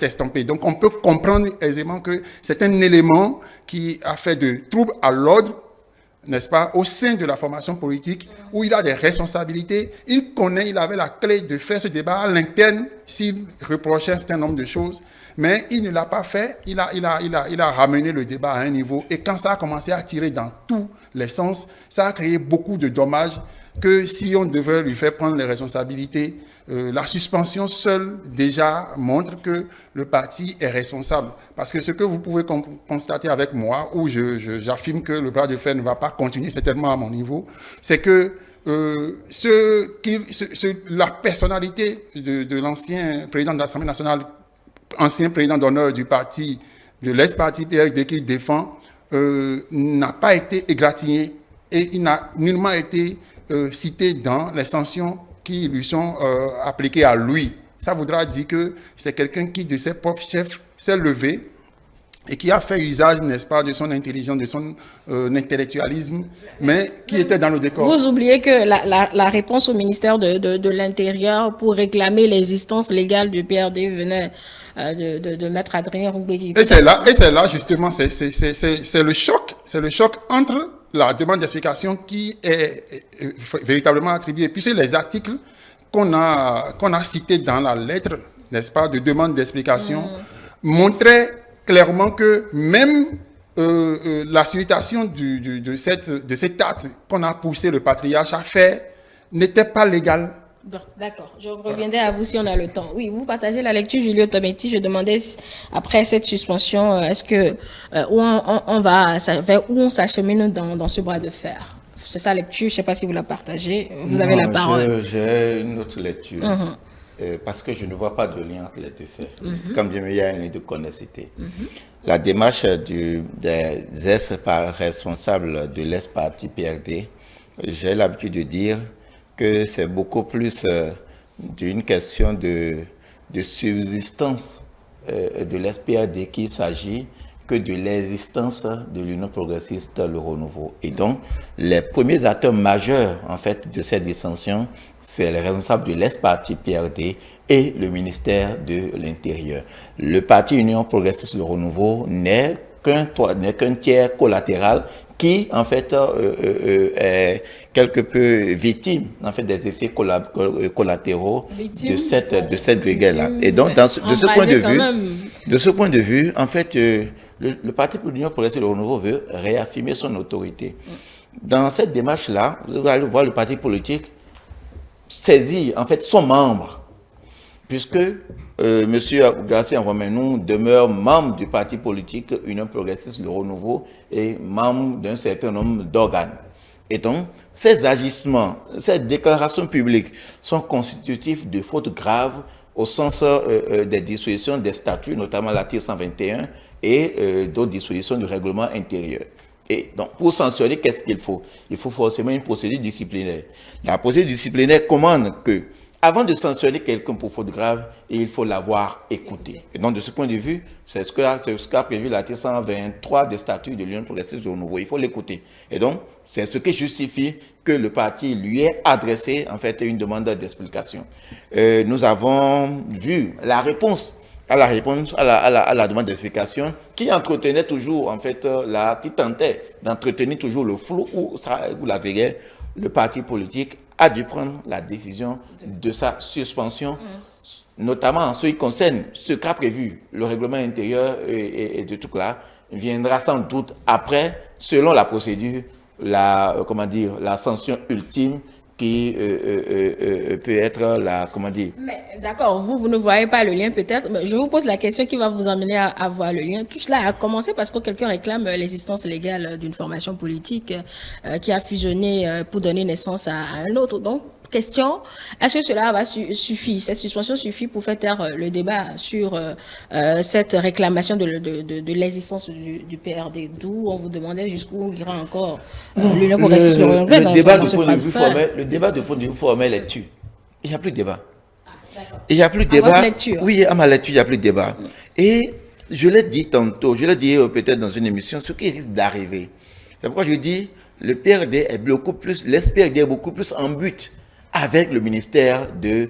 estampée. Donc on peut comprendre aisément que c'est un élément qui a fait de troubles à l'ordre, n'est-ce pas, au sein de la formation politique, où il a des responsabilités, il avait la clé de faire ce débat à l'interne s'il reprochait un certain nombre de choses, mais il ne l'a pas fait, il a ramené le débat à un niveau, et quand ça a commencé à tirer dans tous les sens, ça a créé beaucoup de dommages que si on devait lui faire prendre les responsabilités, la suspension seule déjà montre que le parti est responsable. Parce que ce que vous pouvez constater avec moi, où j'affirme que le bras de fer ne va pas continuer certainement à mon niveau, c'est que la personnalité de l'ancien président de l'Assemblée nationale, ancien président d'honneur du parti, de l'ex-parti PRD qu'il défend, n'a pas été égratigné et il n'a nullement été cité dans les sanctions qui lui sont appliquées à lui. Ça voudra dire que c'est quelqu'un qui, de ses propres chefs, s'est levé et qui a fait usage, n'est-ce pas, de son intelligence, de son intellectualisme, mais qui était dans le décor. Vous oubliez que la réponse au ministère de l'Intérieur pour réclamer l'existence légale du PRD venait de Maître Adrien Rougbéki. Et c'est là, justement, c'est le choc entre la demande d'explication qui est véritablement attribuée. Puis c'est les articles qu'on a cités dans la lettre, n'est-ce pas, de demande d'explication, montraient clairement que même la citation de cet acte qu'on a poussé le patriarche à faire n'était pas légale. Bon, d'accord, je reviendrai à vous si on a le temps. Oui, vous partagez la lecture, Julio Tometti. Je demandais, après cette suspension, est-ce que où on s'achemine dans ce bras de fer? C'est sa lecture, je ne sais pas si vous la partagez. Vous avez la parole. J'ai une autre lecture. Parce que je ne vois pas de lien entre les deux faits. Quand bien il y a un lien de connexité. La démarche des ex-responsables de l'ex-parti PRD, j'ai l'habitude de dire que c'est beaucoup plus d'une question de subsistance de l'ex-PRD qu'il s'agit que de l'existence de l'Union progressiste, le renouveau. Et donc, les premiers acteurs majeurs, en fait, de cette dissension, c'est les responsables de l'ex-parti PRD et le ministère de l'Intérieur. Le parti Union progressiste, le renouveau, n'est qu'un tiers collatéral qui, en fait, est quelque peu victime, en fait, des effets collatéraux de cette guerre-là. Et donc, de ce point de vue, en fait, le Parti pour l'Union progressiste et le renouveau veut réaffirmer son autorité. Dans cette démarche-là, vous allez voir le parti politique saisir, en fait, son membre, puisque M. Garcia Romenou demeure membre du parti politique Union progressiste, le renouveau, et membre d'un certain nombre d'organes. Et donc, ces agissements, ces déclarations publiques sont constitutifs de fautes graves au sens des dispositions des statuts, notamment l'article 121 et d'autres dispositions du règlement intérieur. Et donc, pour sanctionner, qu'est-ce qu'il faut? Il faut forcément une procédure disciplinaire. La procédure disciplinaire commande que, avant de sanctionner quelqu'un pour faute grave, il faut l'avoir écouté. Et donc, de ce point de vue, c'est ce qu'a prévu l'article 123 des statuts de l'Union progressiste du Renouveau. Il faut l'écouter. Et donc, c'est ce qui justifie que le parti lui ait adressé, en fait, une demande d'explication. Nous avons vu la réponse à la demande d'explication, qui entretenait toujours, en fait, qui tentait d'entretenir toujours le flou ou la guerre. Le parti politique a dû prendre la décision de sa suspension, notamment en ce qui concerne ce qu'a prévu le règlement intérieur et de tout là, viendra sans doute après, selon la procédure, la sanction ultime qui peut être D'accord, vous ne voyez pas le lien peut-être, mais je vous pose la question qui va vous amener à voir le lien. Tout cela a commencé parce que quelqu'un réclame l'existence légale d'une formation politique qui a fusionné pour donner naissance à un autre. Donc, question, est-ce que cela va suffire, cette suspension suffit pour faire taire le débat sur cette réclamation de l'existence du PRD, d'où on vous demandait jusqu'où ira encore l'Union progressiste du Renouveau. Le débat de point de vue formel est tu. Il n'y a plus de débat. Il n'y a plus de débat. À votre lecture. Oui, à ma lecture, il n'y a plus de débat. Et je l'ai dit tantôt, je l'ai dit peut-être dans une émission, ce qui risque d'arriver. C'est pourquoi je dis, le PRD est beaucoup plus, l'SPRD est beaucoup plus en but avec le ministère de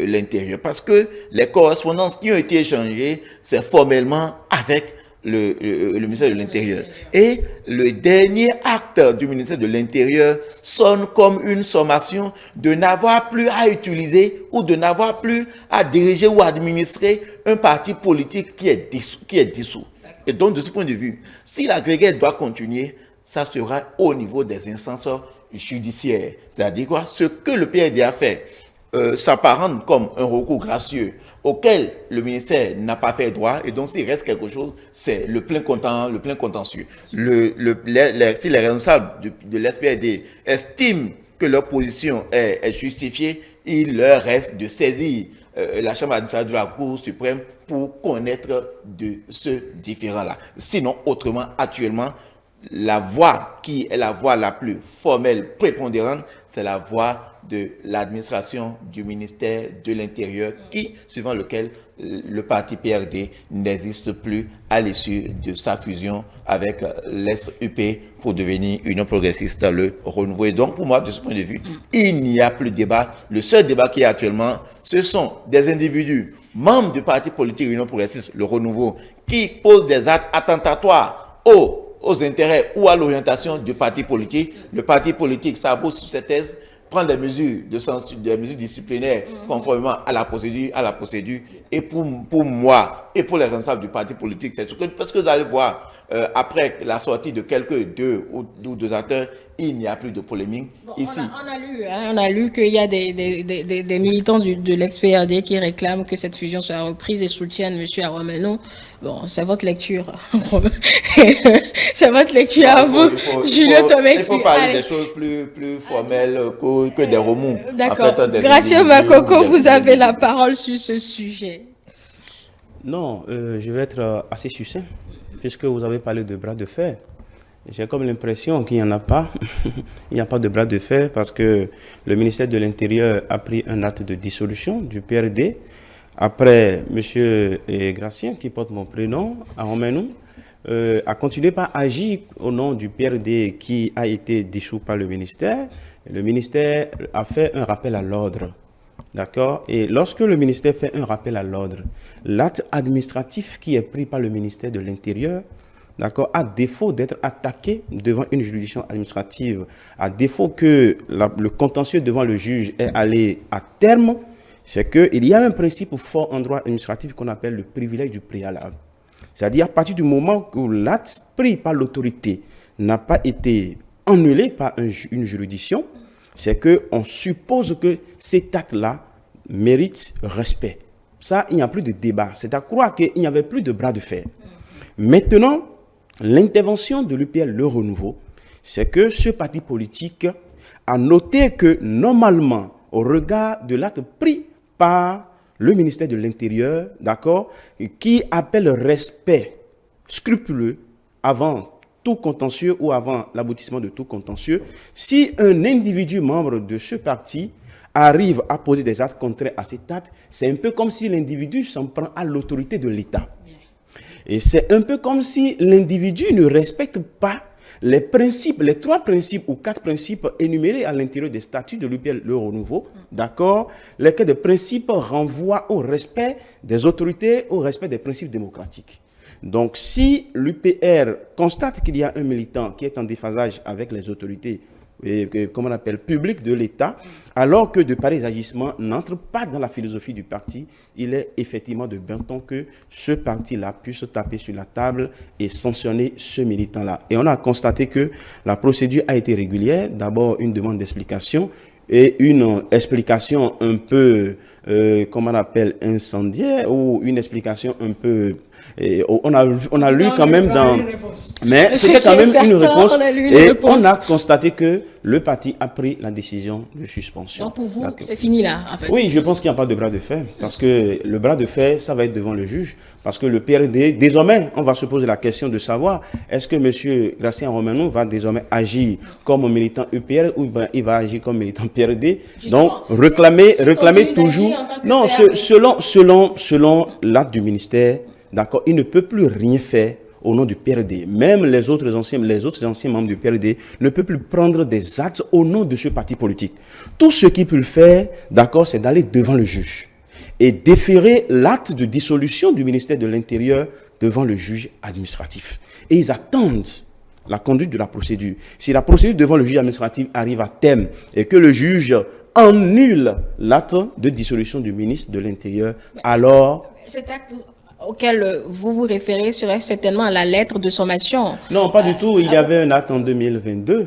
l'Intérieur. Parce que les correspondances qui ont été échangées, c'est formellement avec le ministère de l'Intérieur. Et le dernier acte du ministère de l'Intérieur sonne comme une sommation de n'avoir plus à utiliser ou de n'avoir plus à diriger ou administrer un parti politique qui est dissous. Et donc, de ce point de vue, si la guerre doit continuer, ça sera au niveau des instances judiciaires. C'est-à-dire quoi? Ce que le PRD a fait s'apparente comme un recours gracieux auquel le ministère n'a pas fait droit, et donc s'il reste quelque chose, c'est le plein contentieux. Si les responsables de l'SPRD estiment que leur position est justifiée, il leur reste de saisir la Chambre administrative de la Cour suprême pour connaître de ce différend-là. Sinon, autrement, actuellement, la voie qui est la voie la plus formelle, prépondérante, c'est la voie de l'administration du ministère de l'Intérieur, suivant lequel le parti PRD n'existe plus à l'issue de sa fusion avec l'SUP pour devenir Union progressiste, le Renouveau. Et donc, pour moi, de ce point de vue, il n'y a plus de débat. Le seul débat qui est actuellement, ce sont des individus, membres du parti politique Union progressiste, le Renouveau, qui posent des actes attentatoires aux intérêts ou à l'orientation du parti politique. Le parti politique s'abousse sur cette thèse, prendre des mesures des mesures disciplinaires conformément à la procédure. Et pour moi et pour les responsables du parti politique, c'est ce que, parce que vous allez voir, après la sortie de deux acteurs, il n'y a plus de polémique. Bon, ici. On a lu qu'il y a des militants de l'ex-PRD qui réclament que cette fusion soit reprise et soutiennent M. Aromeno. Bon, c'est votre lecture. C'est votre lecture à vous, Julio Tometti. Il faut parler des choses plus formelles que des remous. D'accord. En fait, Gracieux Makoko, vous avez la parole sur ce sujet. Non, je vais être assez succinct, puisque vous avez parlé de bras de fer. J'ai comme l'impression qu'il n'y en a pas. Il n'y a pas de bras de fer parce que le ministère de l'Intérieur a pris un acte de dissolution du PRD. Après, M. Gracien, qui porte mon prénom, Aromeno, a continué par agir au nom du PRD qui a été dissous par le ministère. Le ministère a fait un rappel à l'ordre. D'accord? Et lorsque le ministère fait un rappel à l'ordre, l'acte administratif qui est pris par le ministère de l'Intérieur, d'accord, à défaut d'être attaqué devant une juridiction administrative, à défaut que le contentieux devant le juge est allé à terme, c'est qu'il y a un principe fort en droit administratif qu'on appelle le privilège du préalable. C'est-à-dire à partir du moment où l'acte pris par l'autorité n'a pas été annulé par une juridiction, c'est qu'on suppose que cet acte-là mérite respect. Ça, il n'y a plus de débat. C'est à croire qu'il n'y avait plus de bras de fer. Maintenant, l'intervention de l'UPR Le Renouveau, c'est que ce parti politique a noté que normalement, au regard de l'acte pris par le ministère de l'Intérieur, d'accord, qui appelle respect scrupuleux avant tout contentieux ou avant l'aboutissement de tout contentieux, si un individu membre de ce parti arrive à poser des actes contraires à cet acte, c'est un peu comme si l'individu s'en prend à l'autorité de l'État. Et c'est un peu comme si l'individu ne respecte pas les principes, les 3 principes ou 4 principes énumérés à l'intérieur des statuts de l'UPR Le Renouveau, d'accord, lesquels des principes renvoient au respect des autorités, au respect des principes démocratiques. Donc, si l'UPR constate qu'il y a un militant qui est en déphasage avec les autorités, comment on appelle, publiques de l'État, alors que de pareils agissements n'entrent pas dans la philosophie du parti, il est effectivement de bon ton que ce parti-là puisse taper sur la table et sanctionner ce militant-là. Et on a constaté que la procédure a été régulière. D'abord, une demande d'explication et une explication un peu, comment on appelle, incendiaire, ou une explication un peu... on a lu quand même dans... Mais c'était quand même une réponse. Et on a constaté que le parti a pris la décision de suspension. Donc pour vous, c'est fini là, en fait. Oui, je pense qu'il n'y a pas de bras de fer. Parce que le bras de fer, ça va être devant le juge. Parce que le PRD, désormais, on va se poser la question de savoir est-ce que M. Gracien Romano va désormais agir comme un militant UPR ou ben, il va agir comme militant PRD. Donc, réclamer toujours... Non, selon l'acte du ministère, d'accord, il ne peut plus rien faire au nom du PRD. Même les autres anciens membres du PRD ne peuvent plus prendre des actes au nom de ce parti politique. Tout ce qu'ils peuvent faire, d'accord, c'est d'aller devant le juge et déférer l'acte de dissolution du ministère de l'Intérieur devant le juge administratif. Et ils attendent la conduite de la procédure. Si la procédure devant le juge administratif arrive à terme et que le juge annule l'acte de dissolution du ministre de l'Intérieur, alors... Cet acte auquel vous vous référez serait certainement à la lettre de sommation. Non, pas du tout. Il y avait un acte en 2022,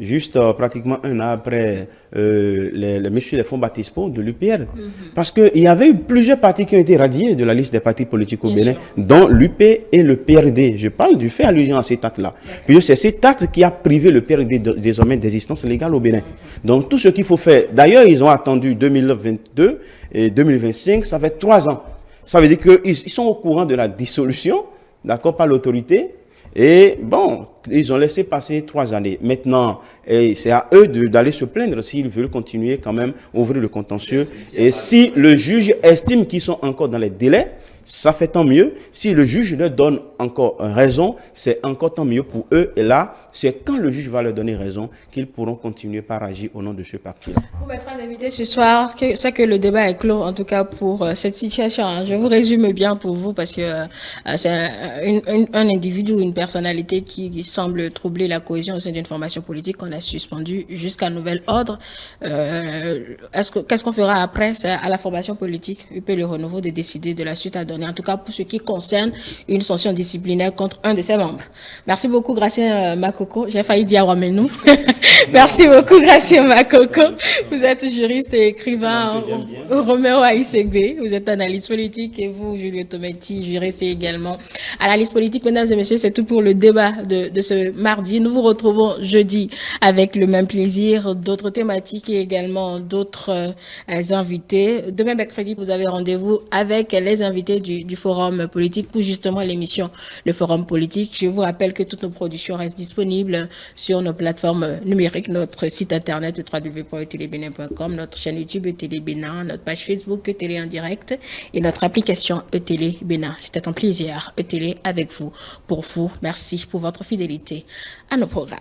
juste pratiquement un an après les fonds baptismaux de l'UPR. Parce qu'il y avait eu plusieurs partis qui ont été radiés de la liste des partis politiques au Bénin, dont l'UP et le PRD. Je parle du fait allusion à cet acte-là. Puis c'est cet acte qui a privé le PRD désormais d'existence légale au Bénin. Donc tout ce qu'il faut faire, d'ailleurs ils ont attendu 2022 et 2025, ça fait 3 ans. Ça veut dire qu'ils sont au courant de la dissolution, d'accord, par l'autorité. Et bon, ils ont laissé passer 3 années. Maintenant, c'est à eux d'aller se plaindre s'ils veulent continuer quand même, ouvrir le contentieux. Et si le juge estime qu'ils sont encore dans les délais, ça fait tant mieux. Si le juge leur donne encore raison, c'est encore tant mieux pour eux. Et là, c'est quand le juge va leur donner raison qu'ils pourront continuer par agir au nom de ce parti-là. Pour mes 3 invités ce soir, c'est que le débat est clos, en tout cas pour cette situation. Je vous résume bien pour vous parce que c'est un individu ou une personnalité qui semble troubler la cohésion au sein d'une formation politique qu'on a suspendue jusqu'à nouvel ordre. Qu'est-ce qu'on fera après? C'est à la formation politique, UP Le Renouveau, de décider de la suite à donner, en tout cas pour ce qui concerne une sanction disciplinaire contre un de ses membres. Merci beaucoup, Gracien Makoko. J'ai failli dire Wamenou. Merci beaucoup, Gracien Makoko. Vous êtes juriste et écrivain au Roméo Aïssegbe. Vous êtes analyste politique et vous, Julio Tometti, juriste et également analyste politique. Mesdames et messieurs, c'est tout pour le débat de ce mardi. Nous vous retrouvons jeudi avec le même plaisir, d'autres thématiques et également d'autres invités. Demain, mercredi, vous avez rendez-vous avec les invités du Forum politique pour justement l'émission Le Forum politique. Je vous rappelle que toutes nos productions restent disponibles sur nos plateformes numériques, notre site internet www.etelebénin.com, notre chaîne YouTube ETélé Bénin, notre page Facebook ETélé en direct et notre application ETélé Bénin. C'était un plaisir ETélé avec vous, pour vous. Merci pour votre fidélité à nos programmes.